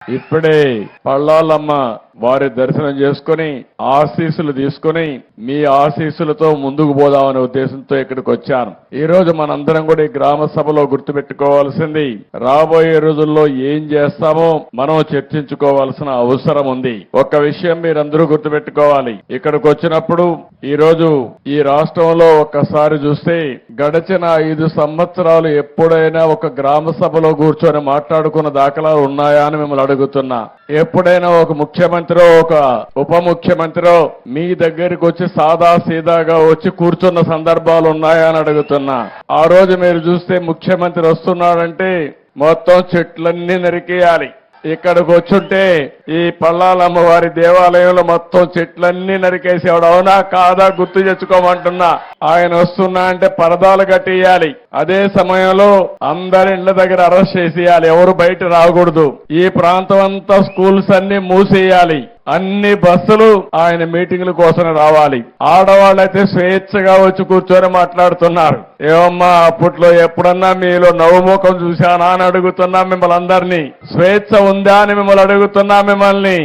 ఇప్పుడే పళ్ళాలమ్మ వారి దర్శనం చేసుకుని ఆశీస్సులు తీసుకుని మీ ఆశీస్సులతో ముందుకు పోదామనే ఉద్దేశంతో ఇక్కడికి వచ్చాను. ఈ రోజు మనందరం కూడా ఈ గ్రామ సభలో గుర్తుపెట్టుకోవాల్సింది రాబోయే రోజుల్లో ఏం చేస్తామో మనం చర్చించుకోవాల్సిన అవసరం ఉంది. ఒక విషయం మీరందరూ గుర్తుపెట్టుకోవాలి. ఇక్కడికి వచ్చినప్పుడు ఈ రోజు ఈ రాష్ట్రంలో ఒక్కసారి చూస్తే గడిచిన 5 సంవత్సరాలు ఎప్పుడైనా ఒక గ్రామ సభలో కూర్చొని మాట్లాడుకున్న దాఖలాలు ఉన్నాయా అని మిమ్మల్ని అడుగుతున్నా. ఎప్పుడైనా ఒక ముఖ్యమంత్రి ఒక ఉప ముఖ్యమంత్రి మీ దగ్గరికి వచ్చి సాదా సీదాగా వచ్చి కూర్చున్న సందర్భాలు ఉన్నాయా అని అడుగుతున్నా. ఆ రోజు మీరు చూస్తే ముఖ్యమంత్రి వస్తున్నాడంటే మొత్తం చెట్లన్నీ నరికేయాలి. ఇక్కడికి వచ్చుంటే ఈ పళ్ళాలమ్మ వారి దేవాలయంలో మొత్తం చెట్లన్నీ నరికేసేవాడు. అవునా కాదా గుర్తు తెచ్చుకోమంటున్నా. ఆయన వస్తున్నా అంటే పరదాలు కట్టేయాలి. అదే సమయంలో అందరి ఇళ్ల దగ్గర అరెస్ట్ చేసేయాలి. ఎవరు బయట రాకూడదు. ఈ ప్రాంతం అంతా స్కూల్స్ అన్ని మూసేయాలి. అన్ని బస్సులు ఆయన మీటింగ్ల కోసం రావాలి. ఆడవాళ్ళైతే స్వేచ్ఛగా వచ్చి కూర్చొని మాట్లాడుతున్నారు. ఏమమ్మా అప్పట్లో ఎప్పుడన్నా మీలో నవ్వుముఖం చూశానా అని అడుగుతున్నా మిమ్మల్ని అందరినీ. స్వేచ్ఛ ఉందా అని మిమ్మల్ని అడుగుతున్నా మిమ్మల్ని.